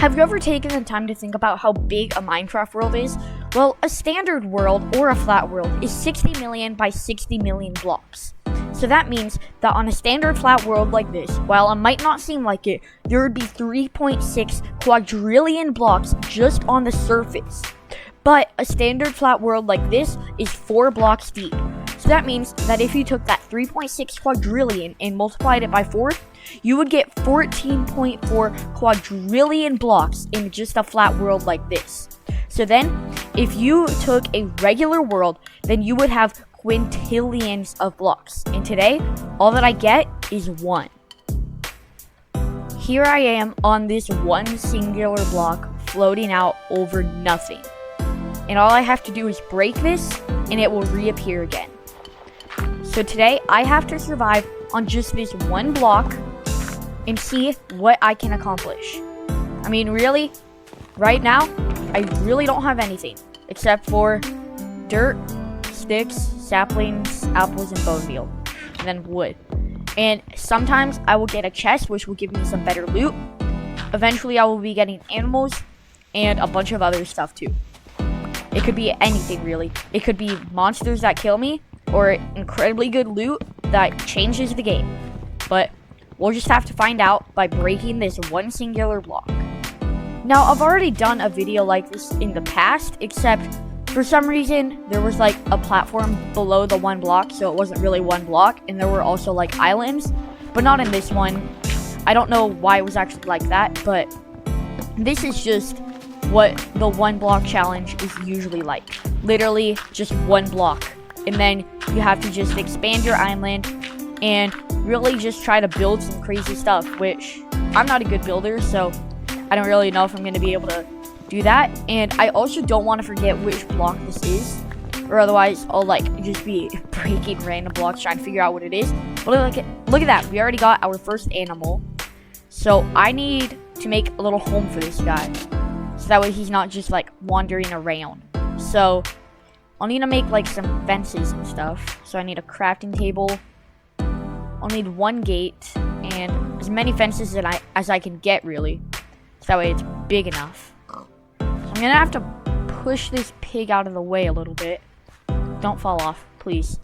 Have you ever taken the time to think about how big a Minecraft world is? Well, a standard world, or a flat world, is 60 million by 60 million blocks. So that means that on a standard flat world like this, while it might not seem like it, there would be 3.6 quadrillion blocks just on the surface. But a standard flat world like this is 4 blocks deep. So that means that if you took that 3.6 quadrillion and multiplied it by 4, you would get 14.4 quadrillion blocks in just a flat world like this. So then, if you took a regular world, then you would have quintillions of blocks. And today, all that I get is 1. Here I am on this one singular block floating out over nothing. And all I have to do is break this, and it will reappear again. So today, I have to survive on just this one block and see what I can accomplish. I mean, really, right now, I really don't have anything except for dirt, sticks, saplings, apples, and bone meal, and then wood. And sometimes I will get a chest, which will give me some better loot. Eventually, I will be getting animals and a bunch of other stuff too. It could be anything, really. It could be monsters that kill me, or incredibly good loot that changes the game. But we'll just have to find out by breaking this one singular block. Now, I've already done a video like this in the past, except for some reason there was like a platform below the one block, so it wasn't really one block, and there were also like islands, but not in this one. I don't know why it was actually like that, but this is just what the one block challenge is usually like. Literally just one block. And then you have to just expand your island and really just try to build some crazy stuff, which I'm not a good builder, so I don't really know if I'm going to be able to do that. And I also don't want to forget which block this is, or otherwise I'll like just be breaking random blocks trying to figure out what it is. But look at that, we already got our first animal. So I need to make a little home for this guy, so that way he's not just like wandering around. So I'll need to make like some fences and stuff. So I need a crafting table. I'll need 1 gate and as many fences as I can get, really. So that way it's big enough. So I'm gonna have to push this pig out of the way a little bit. Don't fall off, please.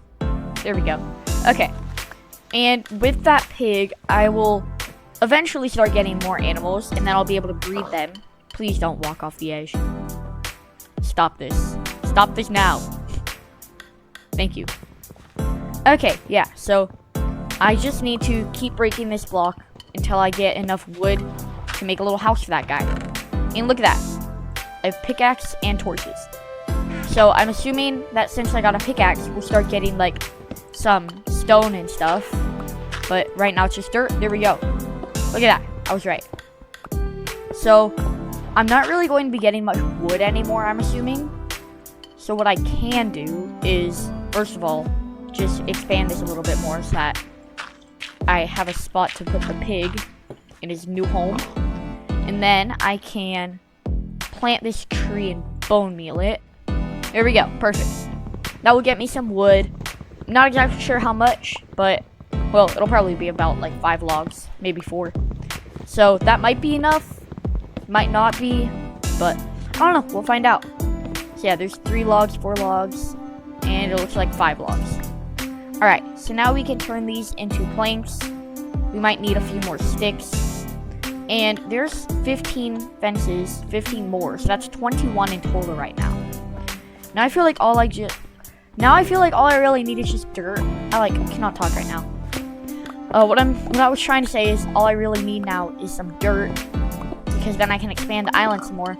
There we go. Okay. And with that pig, I will eventually start getting more animals, and then I'll be able to breed them. Please don't walk off the edge. Stop this. Stop this now. Thank you. Okay, yeah, so I just need to keep breaking this block until I get enough wood to make a little house for that guy. And look at that. I have pickaxe and torches. So I'm assuming that since I got a pickaxe, we'll start getting like some stone and stuff. But right now it's just dirt. There we go. Look at that. I was right. So I'm not really going to be getting much wood anymore, I'm assuming. So what I can do is, first of all, just expand this a little bit more so that I have a spot to put the pig in his new home. And then I can plant this tree and bone meal it. There we go. Perfect. That will get me some wood. I'm not exactly sure how much, but, well, it'll probably be about like 5 logs, maybe 4. So that might be enough. Might not be, but I don't know. We'll find out. So yeah, there's 3 logs, 4 logs, and it looks like 5 logs. Alright, so now we can turn these into planks. We might need a few more sticks. And there's 15 fences, 15 more, so that's 21 in total right now. Now I feel like all I really need is just dirt. I cannot talk right now. What I was trying to say is all I really need now is some dirt, because then I can expand the island some more.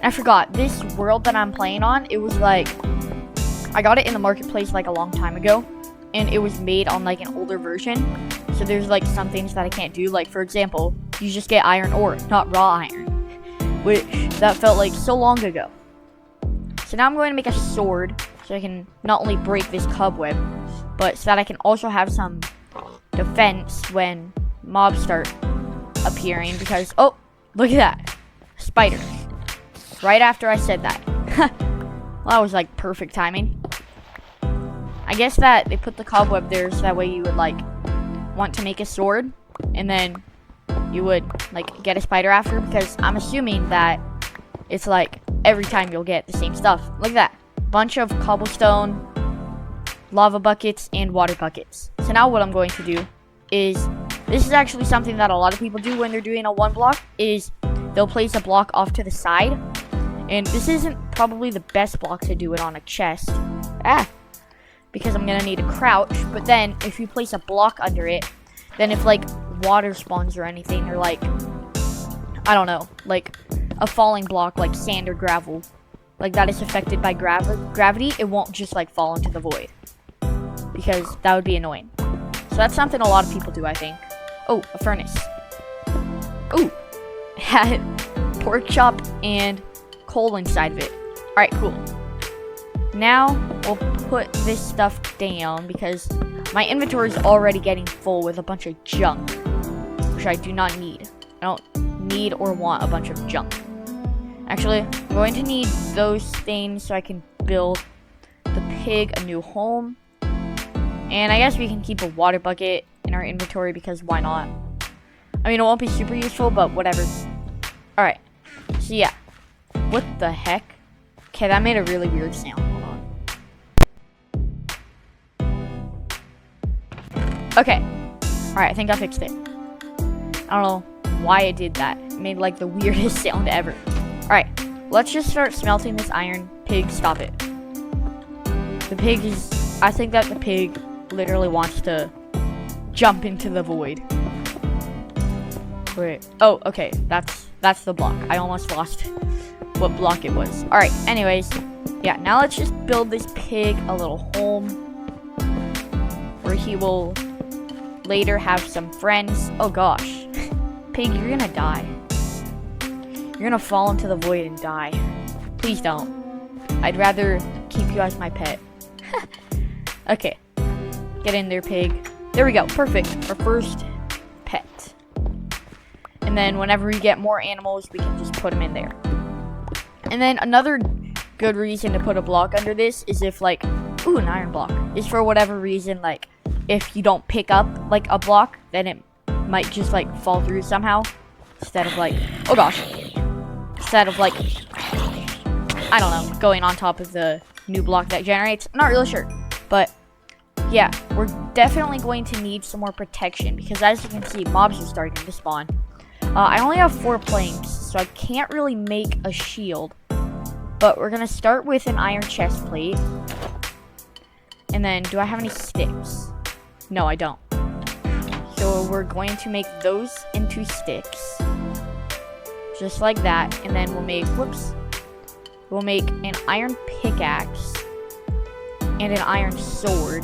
And I forgot, this world that I'm playing on, it was like, I got it in the marketplace like a long time ago, and it was made on like an older version. So there's like some things that I can't do, like for example, you just get iron ore, not raw iron, which that felt like so long ago. So now I'm going to make a sword, so I can not only break this cobweb, but so that I can also have some defense when mobs start appearing, because, oh, look at that, spiders. Right after I said that. Well, that was like perfect timing. I guess that they put the cobweb there so that way you would like want to make a sword, and then you would like get a spider after, because I'm assuming that it's like every time you'll get the same stuff. Like that. Bunch of cobblestone, lava buckets, and water buckets. So now what I'm going to do is, this is actually something that a lot of people do when they're doing a one block, is they'll place a block off to the side. And this isn't probably the best block to do it on a chest. Because I'm gonna need to crouch. But then if you place a block under it, then if like water spawns or anything, or like, I don't know, like a falling block like sand or gravel, like that is affected by gravity, it won't just like fall into the void, because that would be annoying. So that's something a lot of people do, I think. Oh, a furnace. Ooh, had pork chop and coal inside of it. Alright, cool. Now we'll put this stuff down because my inventory is already getting full with a bunch of junk, which I do not need. I don't need or want a bunch of junk. Actually, I'm going to need those things so I can build the pig a new home. And I guess we can keep a water bucket in our inventory because why not? I mean, it won't be super useful, but whatever. Alright, so yeah. What the heck? Okay, that made a really weird sound. Hold on. Okay. Alright, I think I fixed it. I don't know why it did that. It made like the weirdest sound ever. Alright, let's just start smelting this iron. Pig, stop it. The pig is... I think that the pig literally wants to jump into the void. Wait. Oh, okay. That's the block. I almost lost what block it was. Alright, anyways. Yeah, now let's just build this pig a little home where he will later have some friends. Oh gosh. Pig, you're gonna die. You're gonna fall into the void and die. Please don't. I'd rather keep you as my pet. Okay. Get in there, pig. There we go. Perfect. Our first pet. And then whenever we get more animals, we can just put them in there. And then another good reason to put a block under this is if like, ooh, an iron block. Is for whatever reason, like, if you don't pick up like a block, then it might just like fall through somehow. Instead of like, oh gosh. Instead of like, I don't know, going on top of the new block that generates. I'm not really sure. But yeah, we're definitely going to need some more protection because as you can see, mobs are starting to spawn. I only have 4 planks, so I can't really make a shield. But we're going to start with an iron chest plate. And then, do I have any sticks? No, I don't. So we're going to make those into sticks. Just like that. And then we'll make, we'll make an iron pickaxe and an iron sword.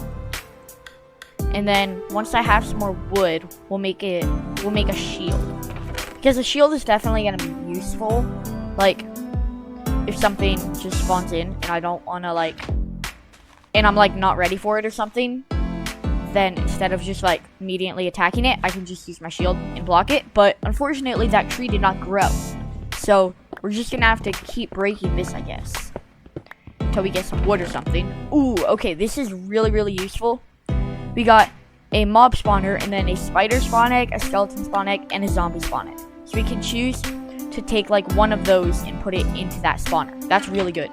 And then once I have some more wood, we'll make a shield. Because a shield is definitely gonna be useful. Like, if something just spawns in and I don't wanna like, and I'm like not ready for it or something, then instead of just like immediately attacking it, I can just use my shield and block it. But unfortunately that tree did not grow. So we're just gonna have to keep breaking this, I guess, until we get some wood or something. Ooh, okay, this is really, really useful. We got a mob spawner, and then a spider spawn egg, a skeleton spawn egg, and a zombie spawn egg. So we can choose to take like one of those and put it into that spawner. That's really good.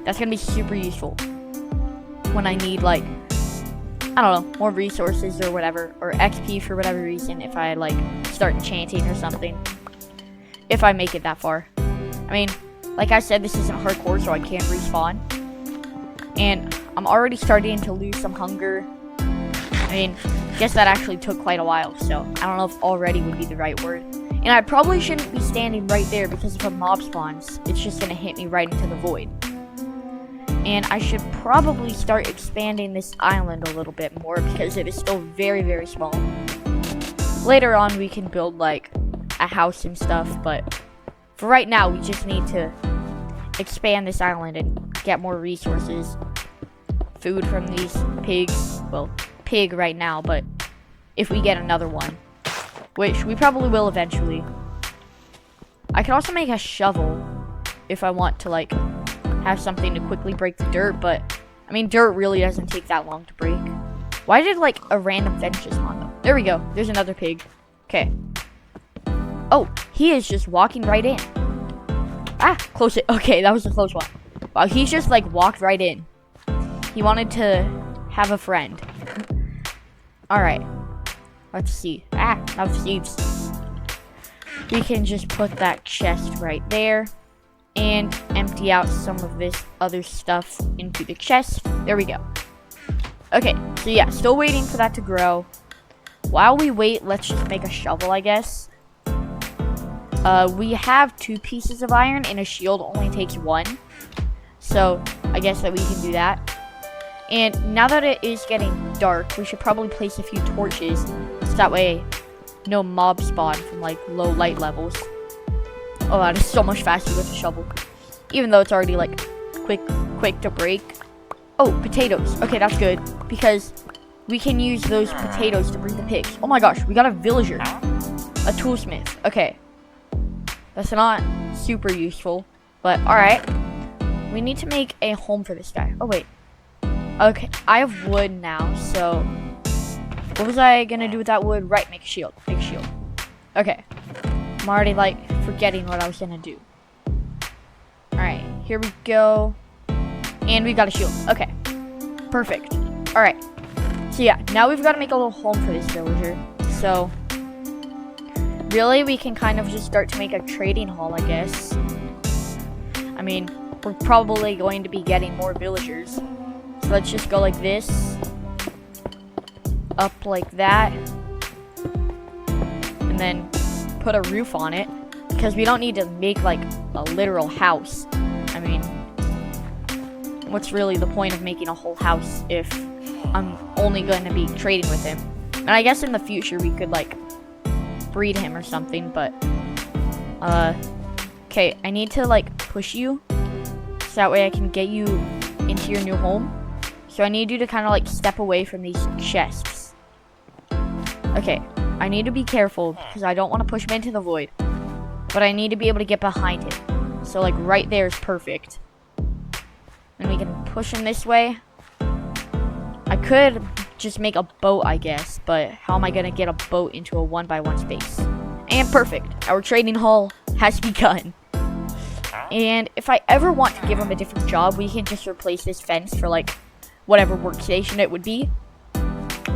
That's gonna be super useful when I need like, I don't know, more resources or whatever, or XP for whatever reason, if I like start enchanting or something. If I make it that far. I mean, like I said, this isn't hardcore, so I can't respawn. And I'm already starting to lose some hunger. I mean, I guess that actually took quite a while, so I don't know if already would be the right word. And I probably shouldn't be standing right there because if a mob spawns, it's just going to hit me right into the void. And I should probably start expanding this island a little bit more because it is still very, very small. Later on, we can build like a house and stuff, but for right now, we just need to expand this island and get more resources. Food from these pigs. Well, pig right now, but if we get another one, which we probably will eventually. I can also make a shovel if I want to like have something to quickly break the dirt, but I mean dirt really doesn't take that long to break. Why did like a random fence just spawn though? There we go, there's another pig. Okay, Oh, he is just walking right in. Ah, close it. Okay, that was a close one. Wow, he's just like walked right in. He wanted to have a friend. Alright. Let's see. Ah, now thieves. We can just put that chest right there. And empty out some of this other stuff into the chest. There we go. Okay, so yeah, still waiting for that to grow. While we wait, let's just make a shovel, I guess. We have 2 pieces of iron, and a shield only takes 1. So, I guess that we can do that. And now that it is getting dark, we should probably place a few torches. So that way, no mob spawn from, like, low light levels. Oh, that is so much faster with a shovel. Even though it's already, like, quick to break. Oh, potatoes. Okay, that's good. Because we can use those potatoes to breed the pigs. Oh my gosh, we got a villager. A toolsmith. Okay. That's not super useful. But, alright. We need to make a home for this guy. Oh, wait. Okay, I have wood now, so... What was I gonna do with that wood? Right, make a shield. Make a shield. Okay. I'm already, like, forgetting what I was gonna do. Alright, here we go. And we got a shield. Okay. Perfect. Alright. So yeah, now we've got to make a little home for this villager. So, really, we can kind of just start to make a trading hall, I guess. I mean, we're probably going to be getting more villagers. So let's just go like this. Up like that. And then put a roof on it. Because we don't need to make, like, a literal house. I mean, what's really the point of making a whole house if I'm only going to be trading with him? And I guess in the future we could, like, breed him or something, but, okay, I need to, like, push you, so that way I can get you into your new home. So I need you to kind of, like, step away from these chests. Okay, I need to be careful, because I don't want to push him into the void, but I need to be able to get behind him. So, like, right there is perfect. And we can push him this way. I could just make a boat, I guess, but how am I going to get a boat into a 1x1 space? And perfect. Our trading hall has begun. And if I ever want to give him a different job, we can just replace this fence for, like, whatever workstation it would be.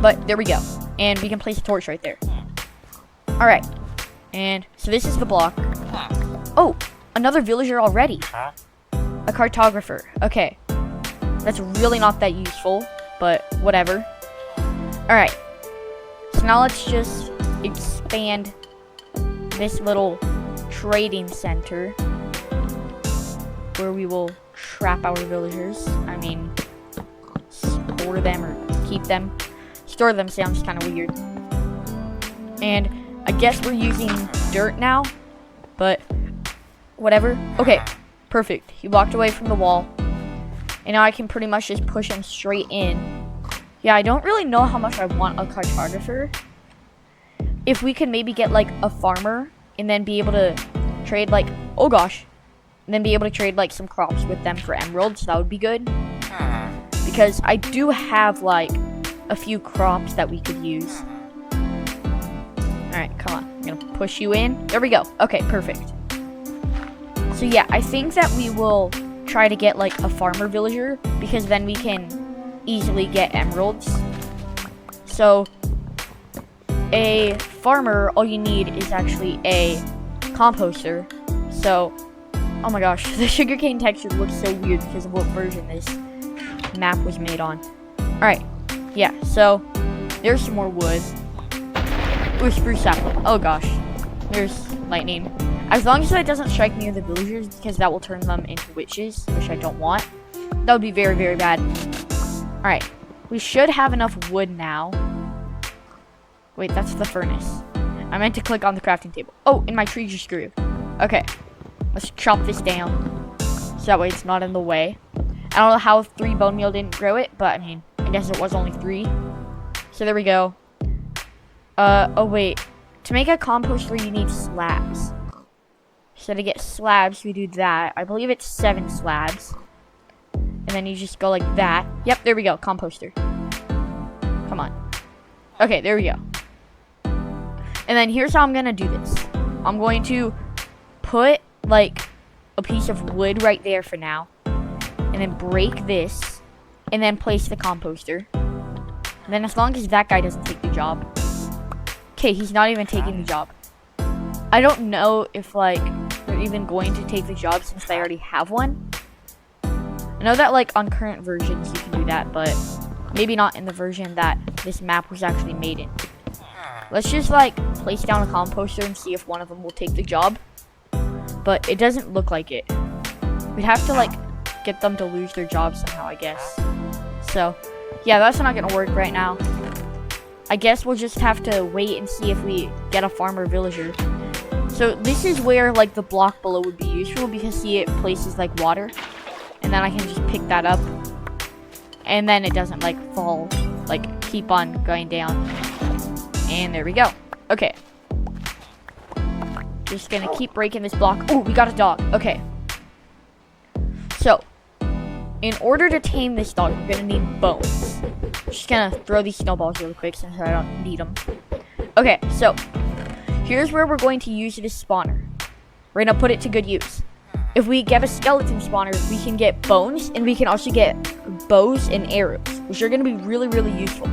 But there we go. And we can place a torch right there. Alright. And so this is the block. Oh, another villager already. A cartographer. Okay. That's really not that useful, but whatever. Alright. So now let's just expand this little trading center where we will trap our villagers. I mean, store them or keep them. Store them sounds kind of weird. And I guess we're using dirt now, but whatever. Okay, perfect. He walked away from the wall. And now I can pretty much just push him straight in. Yeah, I don't really know how much I want a cartographer. If we could maybe get, like, a farmer and then be able to trade, like, oh gosh. And then be able to trade, like, some crops with them for emeralds. That would be good. Because I do have, like, a few crops that we could use. Alright, come on. I'm gonna push you in. There we go. Okay, perfect. So yeah, I think that we will try to get, like, a farmer villager, because then we can easily get emeralds. So, a farmer, all you need is actually a composter. So, oh my gosh, the sugarcane texture looks so weird because of what version this map was made on. Alright, yeah, so, there's some more wood. Ooh, spruce sapling. Oh gosh, there's lightning. As long as it doesn't strike near the villagers, because that will turn them into witches, which I don't want. That would be very, very bad. Alright, we should have enough wood now. Wait, that's the furnace. I meant to click on the crafting table. Oh, and my trees are screwed. Okay, let's chop this down, so that way it's not in the way. I don't know how 3 bone meal didn't grow it, but I mean, I guess it was only 3. So there we go. Oh wait. To make a composter, you need slabs. So to get slabs, we do that. I believe it's 7 slabs. And then you just go like that. Yep, there we go. Composter. Come on. Okay, there we go. And then here's how I'm gonna do this. I'm going to put like a piece of wood right there for now, and then break this, and then place the composter. And then as long as that guy doesn't take the job. Okay, he's not even taking the job. I don't know if like they're even going to take the job since they already have one. I know that like on current versions you can do that, but maybe not in the version that this map was actually made in. Let's just like place down a composter and see if one of them will take the job. But it doesn't look like it. We'd have to like get them to lose their job somehow, I guess. So yeah, that's not gonna work right now. I guess we'll just have to wait and see if we get a farmer villager. So this is where like the block below would be useful, because see, it places like water, and then I can just pick that up, and then it doesn't like fall, like keep on going down. And there we go. Okay, just gonna keep breaking this block. Oh, we got a dog. Okay, so in order to tame this dog, we're gonna need bones. Just gonna throw these snowballs really quick since I don't need them. Okay, so here's where we're going to use this spawner. We're gonna put it to good use. If we get a skeleton spawner, we can get bones, and we can also get bows and arrows, which are gonna be really, really useful.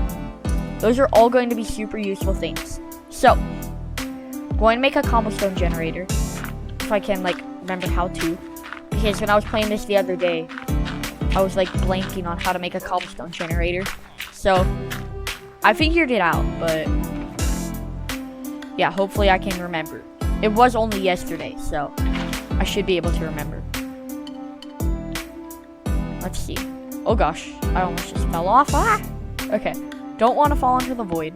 Those are all going to be super useful things. So, I'm going to make a cobblestone generator, if I can like remember how to, because when I was playing this the other day, I was like blanking on how to make a cobblestone generator. So I figured it out, but yeah, hopefully I can remember. It was only yesterday, so I should be able to remember. Let's see. Oh gosh, I almost just fell off. Ah! Okay, don't want to fall into the void.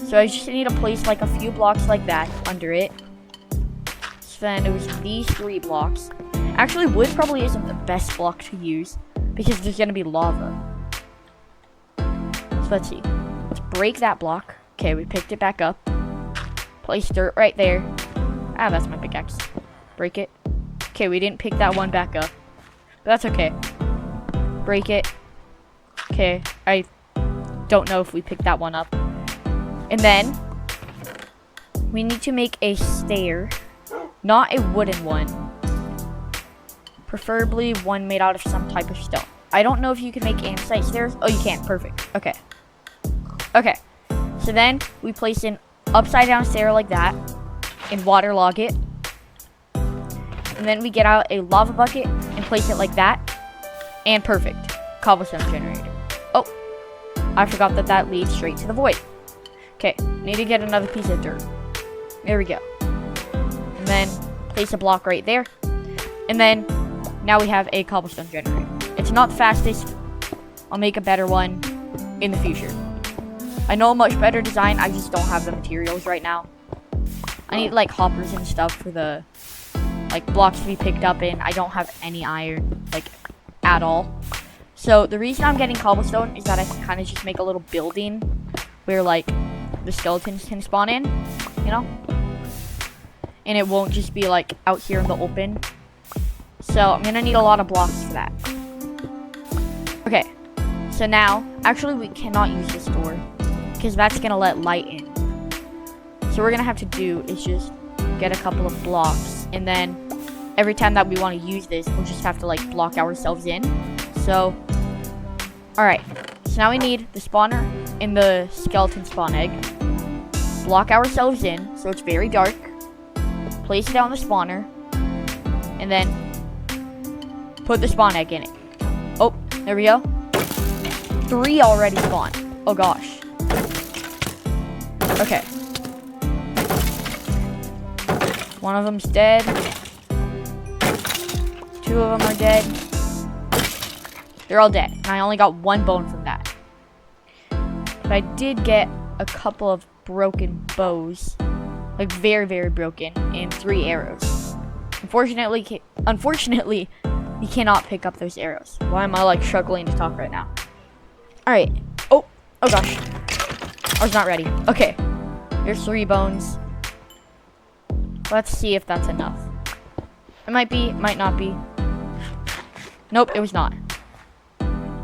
So I just need to place like a few blocks like that under it. So then it was these 3 blocks. Actually, wood probably isn't the best block to use because there's going to be lava. So let's see. Let's break that block. Okay, we picked it back up. Place dirt right there. Ah, that's my pickaxe. Break it. Okay, we didn't pick that one back up. But that's okay. Break it. Okay, I don't know if we picked that one up. And then we need to make a stair. Not a wooden one. Preferably one made out of some type of stone. I don't know if you can make andesite stairs. Oh, you can. Perfect. Okay. Okay. So then we place an upside down stair like that and waterlog it. And then we get out a lava bucket and place it like that. And perfect. Cobblestone generator. Oh, I forgot that that leads straight to the void. Okay, need to get another piece of dirt. There we go. And then place a block right there. And then now we have a cobblestone generator. It's not the fastest. I'll make a better one in the future. I know a much better design. I just don't have the materials right now. I need like hoppers and stuff for the like blocks to be picked up in. I don't have any iron like at all. So the reason I'm getting cobblestone is that I can kind of just make a little building where like the skeletons can spawn in, you know? And it won't just be like out here in the open. So I'm gonna need a lot of blocks for that. Okay, so now, actually we cannot use this door because that's gonna let light in. So what we're gonna have to do is just get a couple of blocks, and then every time that we want to use this, we'll just have to like block ourselves in. So, alright, so now we need the spawner and the skeleton spawn egg. Block ourselves in so it's very dark. Place it down the spawner, and then put the spawn egg in it. Oh, there we go. 3 already spawned. Oh gosh. Okay. One of them's dead. 2 of them are dead. They're all dead. And I only got 1 bone from that. But I did get a couple of broken bows. Like very, very broken. And 3 arrows. Unfortunately, you cannot pick up those arrows. Why am I like struggling to talk right now? Alright. Oh gosh. I was not ready. Okay. There's 3 bones. Let's see if that's enough. It might be, might not be. Nope, it was not.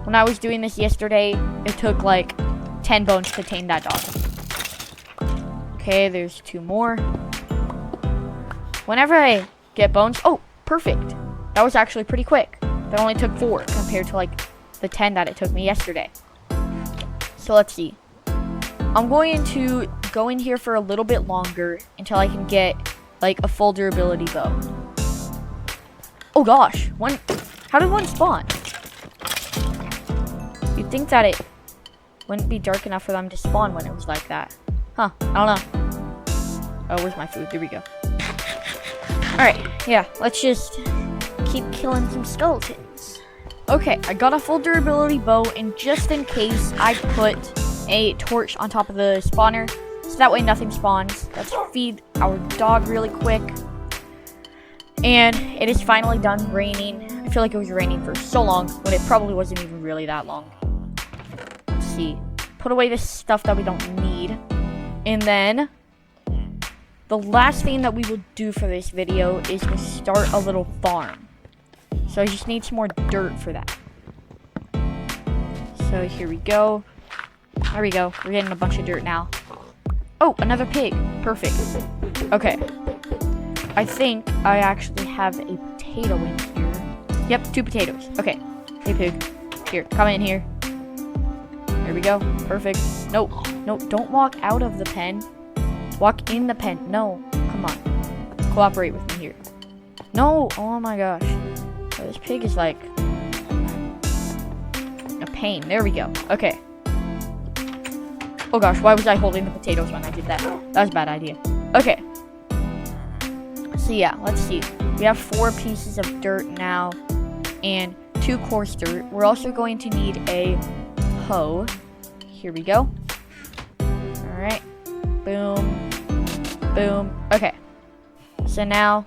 When I was doing this yesterday, it took like 10 bones to tame that dog. Okay, there's 2 more. whenever I get bones, oh, perfect. That was actually pretty quick. That only took 4 compared to like the 10 that it took me yesterday. So let's see. I'm going to go in here for a little bit longer until I can get like a full durability bow. Oh gosh, how did one spawn? You'd think that it wouldn't be dark enough for them to spawn when it was like that. Huh, I don't know. Oh, where's my food? There we go. Alright, yeah, let's just keep killing some skeletons. Okay, I got a full durability bow, and just in case, I put a torch on top of the spawner, so that way nothing spawns. Let's feed our dog really quick. And it is finally done raining. I feel like it was raining for so long, when it probably wasn't even really that long. Let's see. Put away this stuff that we don't need. And then, the last thing that we will do for this video is to start a little farm. So I just need some more dirt for that. So here we go. There we go. We're getting a bunch of dirt now. Oh, another pig. Perfect. Okay. I think I actually have a potato in here. Yep, 2 potatoes. Okay. Hey, pig. Here, come in here. There we go. Perfect. No, don't walk out of the pen. Walk in the pen. No, come on. Cooperate with me here. No, oh my gosh. Oh, this pig is like a pain. There we go. Okay. Oh gosh, why was I holding the potatoes when I did that? That was a bad idea. Okay. So yeah, let's see. We have 4 pieces of dirt now and 2 coarse dirt. We're also going to need a hoe. Here we go. Alright. Boom. Boom. Okay. So now,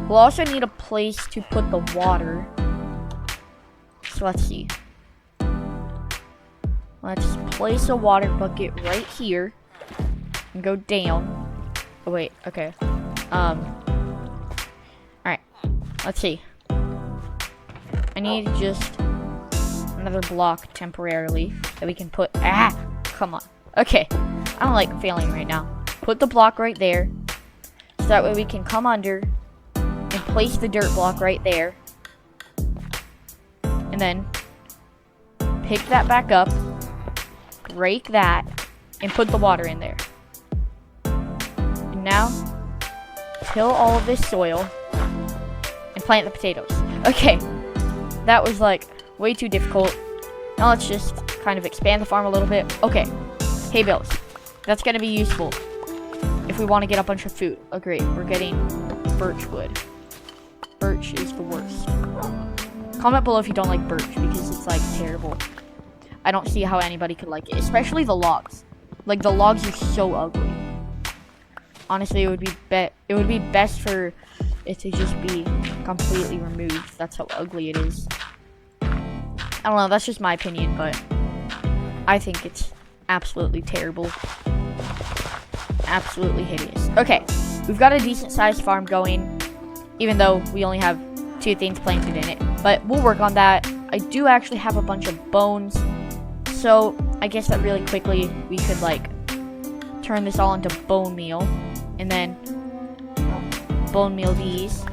we'll also need a place to put the water. So let's see. Let's place a water bucket right here. And go down. Oh wait, okay. Alright. Let's see. I need just another block temporarily that we can put. Ah! Come on. Okay. I don't like failing right now. Put the block right there. So that way we can come under and place the dirt block right there. And then pick that back up. Break that. And put the water in there. And now till all of this soil. And plant the potatoes. Okay. That was like way too difficult. Now let's just kind of expand the farm a little bit. Okay. Hay bales. That's going to be useful if we want to get a bunch of food. Oh great, we're getting birch wood. Birch is the worst. Comment below if you don't like birch, because it's like terrible. I don't see how anybody could like it, especially the logs. Like the logs are so ugly. Honestly, it would be best for it to just be completely removed. That's how ugly it is. I don't know, that's just my opinion, but I think it's absolutely terrible. Absolutely hideous. Okay, we've got a decent sized farm going, even though we only have 2 things planted in it, but we'll work on that. I do actually have a bunch of bones, so I guess that really quickly we could like turn this all into bone meal, and then bone meal these.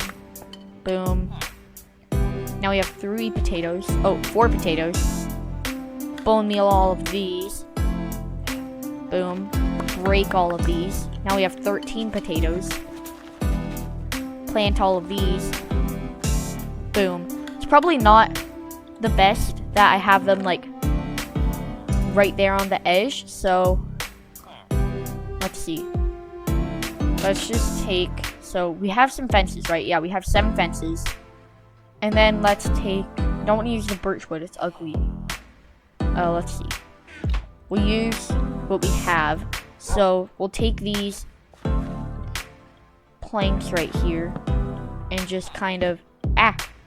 Boom. Now we have 3 potatoes. Oh, 4 potatoes. Bone meal all of these. Boom. Break all of these. Now we have 13 potatoes. Plant all of these. Boom. It's probably not the best that I have them like right there on the edge, so let's see. Let's just take, so we have some fences, right? Yeah, we have 7 fences. And then let's take, don't use the birch wood, it's ugly. Let's see. We'll use what we have. So we'll take these planks right here and just kind of,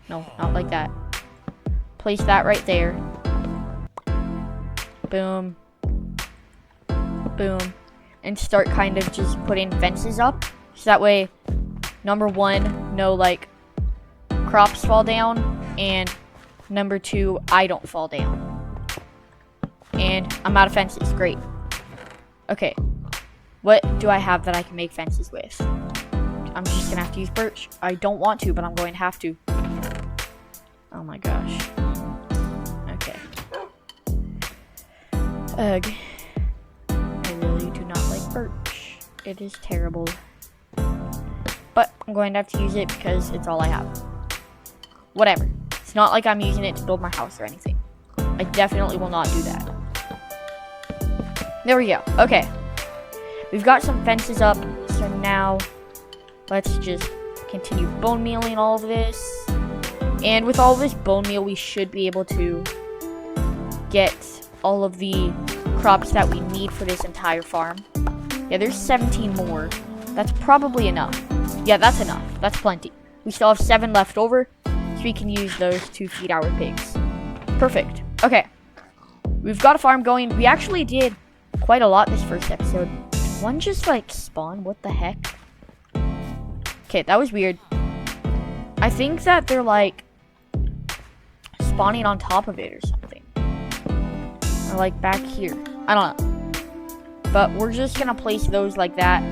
no, not like that. Place that right there. Boom. Boom. And start kind of just putting fences up. So that way, number 1, no like crops fall down. And number 2, I don't fall down. And I'm out of fences. Great. Okay. What do I have that I can make fences with? I'm just gonna have to use birch. I don't want to, but I'm going to have to. Oh my gosh. Okay. Ugh. I really do not like birch. It is terrible. But I'm going to have to use it because it's all I have. Whatever. It's not like I'm using it to build my house or anything. I definitely will not do that. There we go. Okay. We've got some fences up. So now, let's just continue bone mealing all of this. And with all of this bone meal, we should be able to get all of the crops that we need for this entire farm. Yeah, there's 17 more. That's probably enough. Yeah, that's enough. That's plenty. We still have 7 left over, so we can use those to feed our pigs. Perfect. Okay. We've got a farm going. We actually did quite a lot this first episode. Did one just, like, spawn? What the heck? Okay, that was weird. I think that they're, like, spawning on top of it or something. Or, like, back here. I don't know. But we're just gonna place those like that.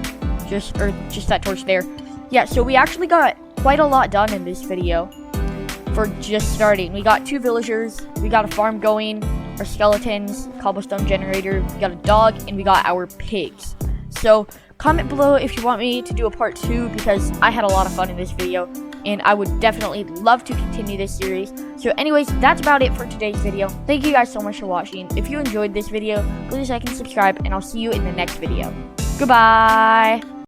Just that torch there. Yeah, so we actually got quite a lot done in this video for just starting. We got 2 villagers, we got a farm going, our skeletons, cobblestone generator, we got a dog, and we got our pigs. So comment below if you want me to do a part 2 because I had a lot of fun in this video and I would definitely love to continue this series. So anyways, that's about it for today's video. Thank you guys so much for watching. If you enjoyed this video, please like and subscribe, and I'll see you in the next video. Goodbye!